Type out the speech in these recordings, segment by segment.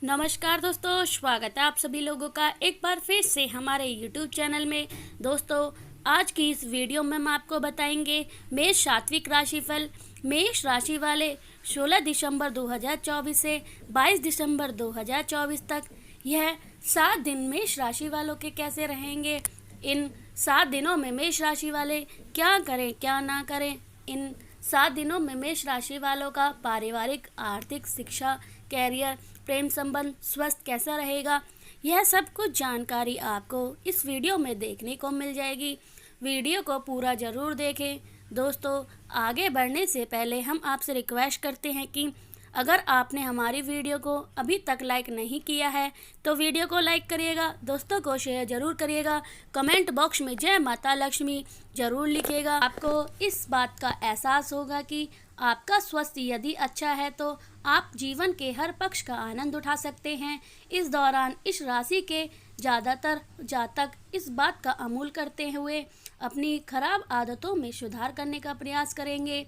नमस्कार दोस्तों, स्वागत है आप सभी लोगों का एक बार फिर से हमारे YouTube चैनल में। दोस्तों, आज की इस वीडियो में हम आपको बताएंगे मेष सात्विक राशिफल। मेष राशि वाले 16 दिसंबर 2024 से 22 दिसंबर 2024 तक यह 7 दिन मेष राशि वालों के कैसे रहेंगे। इन 7 दिनों में मेष राशि वाले क्या करें क्या ना करें। इन 7 दिनों में मेष राशि वालों का पारिवारिक, आर्थिक, शिक्षा, कैरियर, प्रेम संबंध, स्वास्थ्य कैसा रहेगा, यह सब कुछ जानकारी आपको इस वीडियो में देखने को मिल जाएगी। वीडियो को पूरा ज़रूर देखें। दोस्तों, आगे बढ़ने से पहले हम आपसे रिक्वेस्ट करते हैं कि अगर आपने हमारी वीडियो को अभी तक लाइक नहीं किया है तो वीडियो को लाइक करिएगा, दोस्तों को शेयर ज़रूर करिएगा, कमेंट बॉक्स में जय माता लक्ष्मी ज़रूर लिखिएगा। आपको इस बात का एहसास होगा कि आपका स्वास्थ्य यदि अच्छा है तो आप जीवन के हर पक्ष का आनंद उठा सकते हैं। इस दौरान इस राशि के ज़्यादातर जातक इस बात का अमूल करते हुए अपनी खराब आदतों में सुधार करने का प्रयास करेंगे।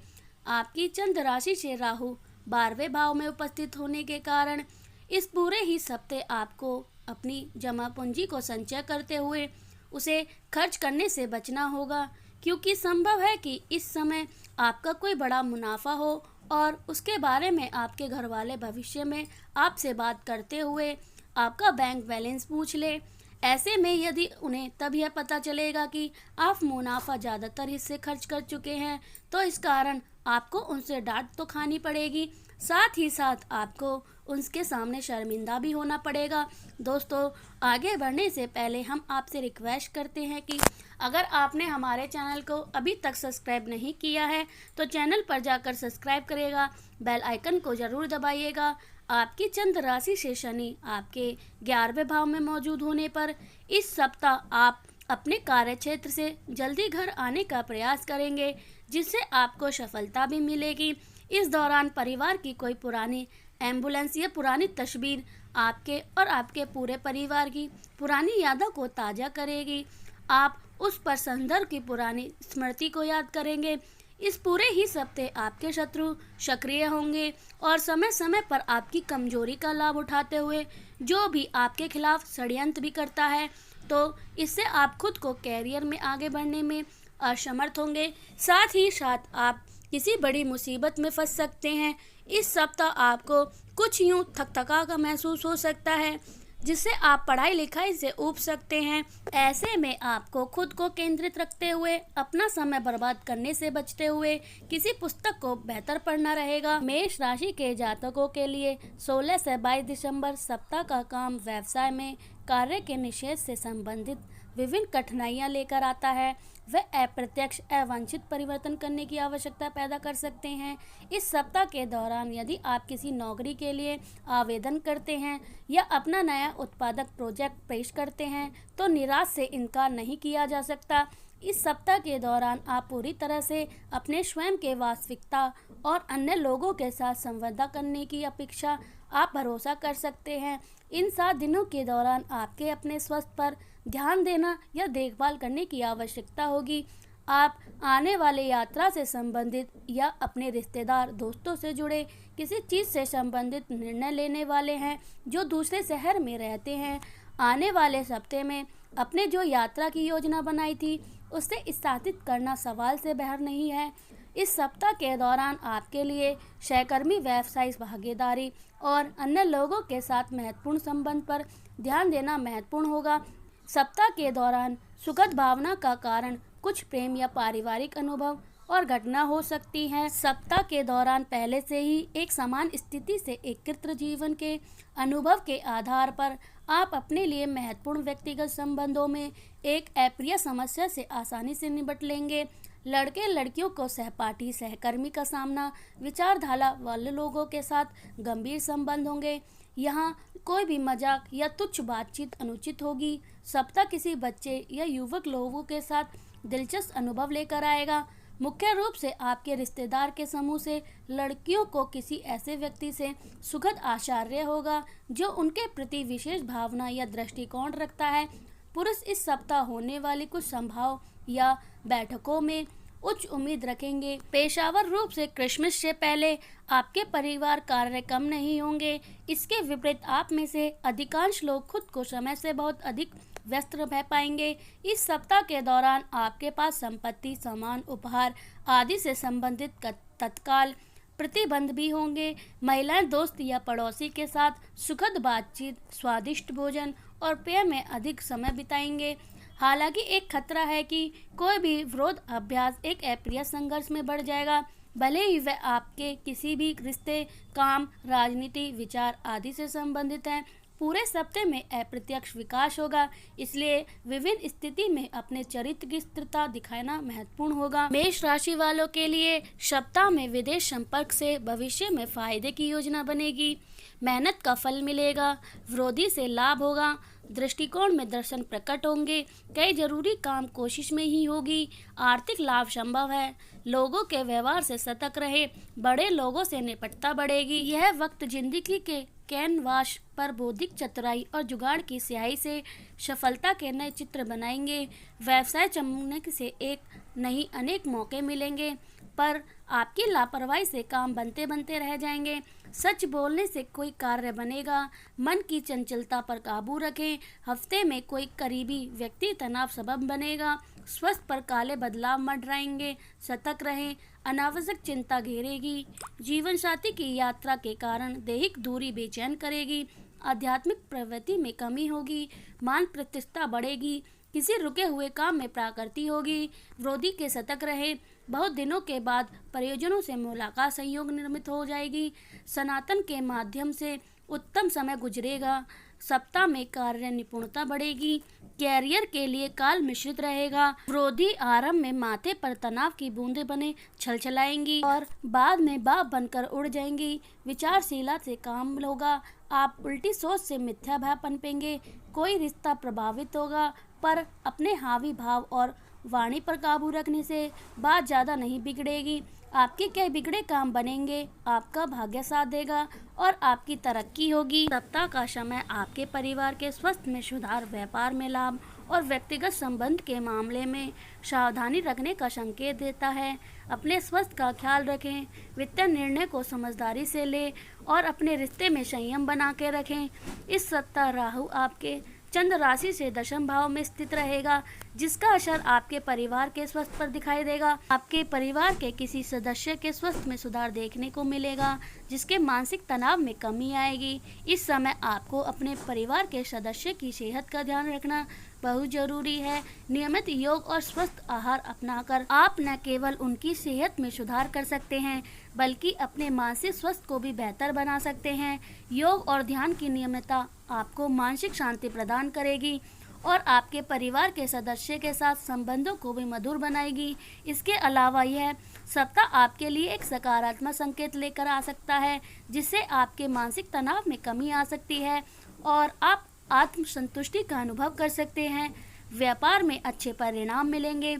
आपकी चंद्र राशि से राहु 12वें भाव में उपस्थित होने के कारण इस पूरे ही हफ्ते आपको अपनी जमा पूंजी को संचय करते हुए उसे खर्च करने से बचना होगा, क्योंकि संभव है कि इस समय आपका कोई बड़ा मुनाफा हो और उसके बारे में आपके घर वाले भविष्य में आपसे बात करते हुए आपका बैंक बैलेंस पूछ ले। ऐसे में यदि उन्हें तब यह पता चलेगा कि आप मुनाफा ज़्यादातर हिस्से खर्च कर चुके हैं तो इस कारण आपको उनसे डांट तो खानी पड़ेगी, साथ ही साथ आपको उनके सामने शर्मिंदा भी होना पड़ेगा। दोस्तों, आगे बढ़ने से पहले हम आपसे रिक्वेस्ट करते हैं कि अगर आपने हमारे चैनल को अभी तक सब्सक्राइब नहीं किया है तो चैनल पर जाकर सब्सक्राइब करिएगा, बेल आइकन को ज़रूर दबाइएगा। आपकी चंद्र राशि से शनि आपके 11वें भाव में मौजूद होने पर इस सप्ताह आप अपने कार्य क्षेत्र से जल्दी घर आने का प्रयास करेंगे, जिससे आपको सफलता भी मिलेगी। इस दौरान परिवार की कोई पुरानी एम्बुलेंस या पुरानी तस्वीर आपके और आपके पूरे परिवार की पुरानी यादों को ताज़ा करेगी। आप उस पर संदर्भ की पुरानी स्मृति को याद करेंगे। इस पूरे ही हफ्ते आपके शत्रु सक्रिय होंगे और समय समय पर आपकी कमजोरी का लाभ उठाते हुए जो भी आपके खिलाफ षड्यंत्र भी करता है, तो इससे आप खुद को कैरियर में आगे बढ़ने में असमर्थ होंगे। साथ ही साथ आप किसी बड़ी मुसीबत में फंस सकते हैं। इस सप्ताह आपको कुछ यूं थका का महसूस हो सकता है, जिससे आप पढ़ाई लिखाई से ऊब सकते हैं। ऐसे में आपको खुद को केंद्रित रखते हुए अपना समय बर्बाद करने से बचते हुए किसी पुस्तक को बेहतर पढ़ना रहेगा। मेष राशि के जातकों के लिए 16 से 22 दिसंबर सप्ताह का काम व्यवसाय में कार्य के निषेध से संबंधित विभिन्न कठिनाइयां लेकर आता है। वह अप्रत्यक्ष अवांछित परिवर्तन करने की आवश्यकता पैदा कर सकते हैं। इस सप्ताह के दौरान यदि आप किसी नौकरी के लिए आवेदन करते हैं या अपना नया उत्पादक प्रोजेक्ट पेश करते हैं तो निराश से इनकार नहीं किया जा सकता। इस सप्ताह के दौरान आप पूरी तरह से अपने स्वयं के वास्तविकता और अन्य लोगों के साथ संवाद करने की अपेक्षा आप भरोसा कर सकते हैं। इन 7 दिनों के दौरान आपके अपने स्वास्थ्य पर ध्यान देना या देखभाल करने की आवश्यकता होगी। आप आने वाले यात्रा से संबंधित या अपने रिश्तेदार दोस्तों से जुड़े किसी चीज़ से संबंधित निर्णय लेने वाले हैं जो दूसरे शहर में रहते हैं। आने वाले हफ्ते में अपने जो यात्रा की योजना बनाई थी उसे स्थापित करना सवाल से बाहर नहीं है। इस सप्ताह के दौरान आपके लिए सहकर्मी, व्यावसायिक भागीदारी और अन्य लोगों के साथ महत्वपूर्ण संबंध पर ध्यान देना महत्वपूर्ण होगा। सप्ताह के दौरान सुखद भावना का कारण कुछ प्रेम या पारिवारिक अनुभव और घटना हो सकती है। सप्ताह के दौरान पहले से ही एक समान स्थिति से एकत्र जीवन के अनुभव के आधार पर आप अपने लिए महत्वपूर्ण व्यक्तिगत संबंधों में एक अप्रिय समस्या से आसानी से निपट लेंगे। लड़के लड़कियों को सहपाठी, सहकर्मी का सामना, विचारधारा वाले लोगों के साथ गंभीर संबंध होंगे। यहाँ कोई भी मजाक या तुच्छ बातचीत अनुचित होगी। सप्ताह किसी बच्चे या युवक लोगों के साथ दिलचस्प अनुभव लेकर आएगा। मुख्य रूप से आपके रिश्तेदार के समूह से लड़कियों को किसी ऐसे व्यक्ति से सुखद आश्चर्य होगा जो उनके प्रति विशेष भावना या दृष्टिकोण रखता है। पुरुष इस सप्ताह होने वाली कुछ संभाव या बैठकों में उच्च उम्मीद रखेंगे। पेशेवर रूप से क्रिसमस से पहले आपके परिवार कार्य कम नहीं होंगे। इसके विपरीत आप में से अधिकांश लोग खुद को समय से बहुत अधिक व्यस्त रह पाएंगे। इस सप्ताह के दौरान आपके पास संपत्ति, सामान, उपहार आदि से संबंधित तत्काल प्रतिबंध भी होंगे। महिलाएं दोस्त या पड़ोसी के साथ सुखद बातचीत, स्वादिष्ट भोजन और पेय में अधिक समय बिताएंगे। हालांकि एक खतरा है कि कोई भी विरोध अभ्यास एक अप्रिय संघर्ष में बढ़ जाएगा, भले ही वह आपके किसी भी रिश्ते, काम, राजनीति, विचार आदि से संबंधित हैं। पूरे सप्ताह में अप्रत्यक्ष विकास होगा, इसलिए विभिन्न स्थिति में अपने चरित्र की स्थिरता दिखाना महत्वपूर्ण होगा। मेष राशि वालों के लिए सप्ताह में विदेश संपर्क से भविष्य में फायदे की योजना बनेगी। मेहनत का फल मिलेगा, विरोधी से लाभ होगा, दृष्टिकोण में दर्शन प्रकट होंगे, कई जरूरी काम कोशिश में ही होगी, आर्थिक लाभ संभव है। लोगों के व्यवहार से सतर्क रहे, बड़े लोगों से निपटता बढ़ेगी। यह वक्त जिंदगी के कैनवास पर बौद्धिक चतुराई और जुगाड़ की स्याही से सफलता के नए चित्र बनाएंगे। व्यवसाय चमकने से एक नहीं अनेक मौके मिलेंगे, पर आपकी लापरवाही से काम बनते बनते रह जाएंगे। सच बोलने से कोई कार्य बनेगा। मन की चंचलता पर काबू रखें। हफ्ते में कोई करीबी व्यक्ति तनाव सबब बनेगा। स्वास्थ्य पर काले बदलाव मंडराएंगे, सतर्क रहें, अनावश्यक चिंता घेरेगी। जीवन साथी की यात्रा के कारण दैहिक दूरी बेचैन करेगी। आध्यात्मिक प्रवृत्ति में कमी होगी, मान प्रतिष्ठा बढ़ेगी, किसी रुके हुए काम में प्राकृति होगी। विरोधी के सतर्क रहे, बहुत दिनों के बाद परियोजनों से मुलाकात संयोग निर्मित हो जाएगी। सनातन के माध्यम से उत्तम समय गुजरेगा। सप्ताह में कार्य निपुणता बढ़ेगी। कैरियर के लिए काल मिश्रित रहेगा। विरोधी आरंभ में माथे पर तनाव की बूंदें बने छलछलाएंगी और बाद में बाप बनकर उड़ जाएंगी। विचारशीलता से काम होगा। आप उल्टी सोच से मिथ्या भाव पनपेंगे। कोई रिश्ता प्रभावित होगा, पर अपने हावी भाव और वाणी पर काबू रखने से बात ज़्यादा नहीं बिगड़ेगी। आपके कई बिगड़े काम बनेंगे, आपका भाग्य साथ देगा और आपकी तरक्की होगी। सप्ताह का समय आपके परिवार के स्वास्थ्य में सुधार, व्यापार में लाभ और व्यक्तिगत संबंध के मामले में सावधानी रखने का संकेत देता है। अपने स्वास्थ्य का ख्याल रखें, वित्तीय निर्णय को समझदारी से लें और अपने रिश्ते में संयम बना के रखें। इस सप्ताह राहु आपके चंद्र राशि से दशम भाव में स्थित रहेगा, जिसका असर आपके परिवार के स्वास्थ्य पर दिखाई देगा। आपके परिवार के किसी सदस्य के स्वास्थ्य में सुधार देखने को मिलेगा, जिसके मानसिक तनाव में कमी आएगी। इस समय आपको अपने परिवार के सदस्य की सेहत का ध्यान रखना बहुत जरूरी है। नियमित योग और स्वस्थ आहार अपनाकर आप न केवल उनकी सेहत में सुधार कर सकते हैं, बल्कि अपने मानसिक स्वास्थ्य को भी बेहतर बना सकते हैं। योग और ध्यान की नियमितता आपको मानसिक शांति प्रदान करेगी और आपके परिवार के सदस्य के साथ संबंधों को भी मधुर बनाएगी। इसके अलावा यह सप्ताह आपके लिए एक सकारात्मक संकेत लेकर आ सकता है, जिससे आपके मानसिक तनाव में कमी आ सकती है और आप आत्मसंतुष्टि का अनुभव कर सकते हैं। व्यापार में अच्छे परिणाम मिलेंगे।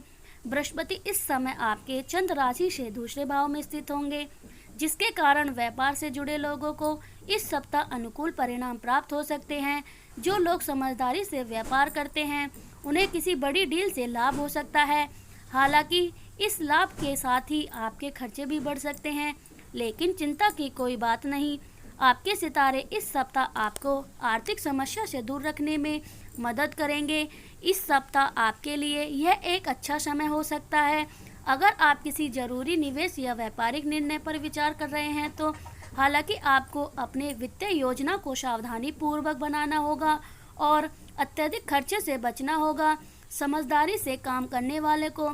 बृहस्पति इस समय आपके चंद्र राशि से दूसरे भाव में स्थित होंगे, जिसके कारण व्यापार से जुड़े लोगों को इस सप्ताह अनुकूल परिणाम प्राप्त हो सकते हैं। जो लोग समझदारी से व्यापार करते हैं, उन्हें किसी बड़ी डील से लाभ हो सकता है। हालांकि इस लाभ के साथ ही आपके खर्चे भी बढ़ सकते हैं, लेकिन चिंता की कोई बात नहीं। आपके सितारे इस सप्ताह आपको आर्थिक समस्या से दूर रखने में मदद करेंगे। इस सप्ताह आपके लिए यह एक अच्छा समय हो सकता है। अगर आप किसी जरूरी निवेश या व्यापारिक निर्णय पर विचार कर रहे हैं तो हालांकि आपको अपने वित्तीय योजना को सावधानी पूर्वक बनाना होगा और अत्यधिक खर्चे से बचना होगा। समझदारी से काम करने वाले को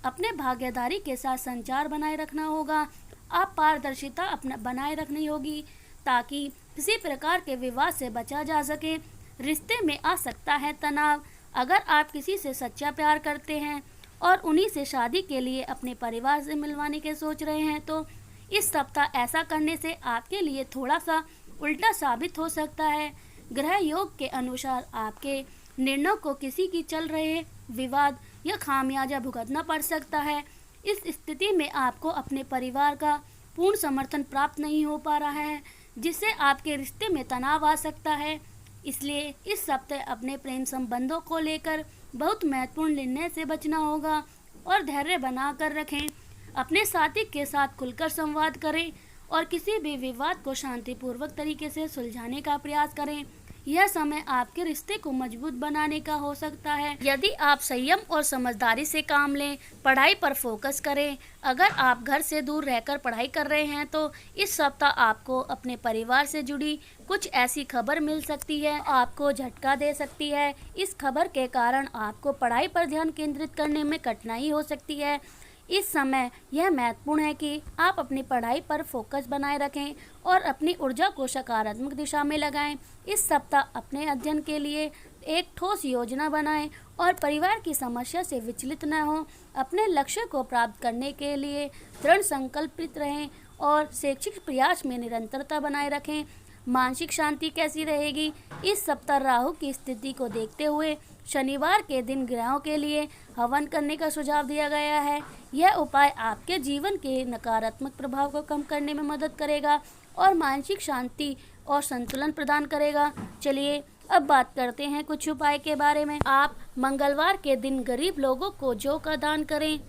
अपने भागीदारी के साथ संचार बनाए रखना होगा। आप पारदर्शिता अपना बनाए रखनी होगी ताकि किसी प्रकार के विवाद से बचा जा सके। रिश्ते में आ सकता है तनाव। अगर आप किसी से सच्चा प्यार करते हैं और उन्हीं से शादी के लिए अपने परिवार से मिलवाने के सोच रहे हैं तो इस सप्ताह ऐसा करने से आपके लिए थोड़ा सा उल्टा साबित हो सकता है। ग्रह योग के अनुसार आपके निर्णयों को किसी की चल रहे विवाद या खामियाजा भुगतना पड़ सकता है। इस स्थिति में आपको अपने परिवार का पूर्ण समर्थन प्राप्त नहीं हो पा रहा है, जिससे आपके रिश्ते में तनाव आ सकता है। इसलिए इस सप्ताह अपने प्रेम संबंधों को लेकर बहुत महत्वपूर्ण निर्णय से बचना होगा। और धैर्य बनाकर रखें। अपने साथी के साथ खुलकर संवाद करें और किसी भी विवाद को शांतिपूर्वक तरीके से सुलझाने का प्रयास करें। यह समय आपके रिश्ते को मजबूत बनाने का हो सकता है। यदि आप संयम और समझदारी से काम लें, पढ़ाई पर फोकस करें। अगर आप घर से दूर रहकर पढ़ाई कर रहे हैं तो इस सप्ताह आपको अपने परिवार से जुड़ी कुछ ऐसी खबर मिल सकती है, आपको झटका दे सकती है। इस खबर के कारण आपको पढ़ाई पर ध्यान केंद्रित करने में कठिनाई हो सकती है। इस समय यह महत्वपूर्ण है कि आप अपनी पढ़ाई पर फोकस बनाए रखें और अपनी ऊर्जा को सकारात्मक दिशा में लगाएं। इस सप्ताह अपने अध्ययन के लिए एक ठोस योजना बनाएं और परिवार की समस्या से विचलित न हों। अपने लक्ष्य को प्राप्त करने के लिए दृढ़ संकल्पित रहें और शैक्षिक प्रयास में निरंतरता बनाए रखें। मानसिक शांति कैसी रहेगी? इस सप्ताह राहु की स्थिति को देखते हुए शनिवार के दिन ग्रहों के लिए हवन करने का सुझाव दिया गया है। यह उपाय आपके जीवन के नकारात्मक प्रभाव को कम करने में मदद करेगा और मानसिक शांति और संतुलन प्रदान करेगा। चलिए अब बात करते हैं कुछ उपाय के बारे में। आप मंगलवार के दिन गरीब लोगों को जौ का दान करें।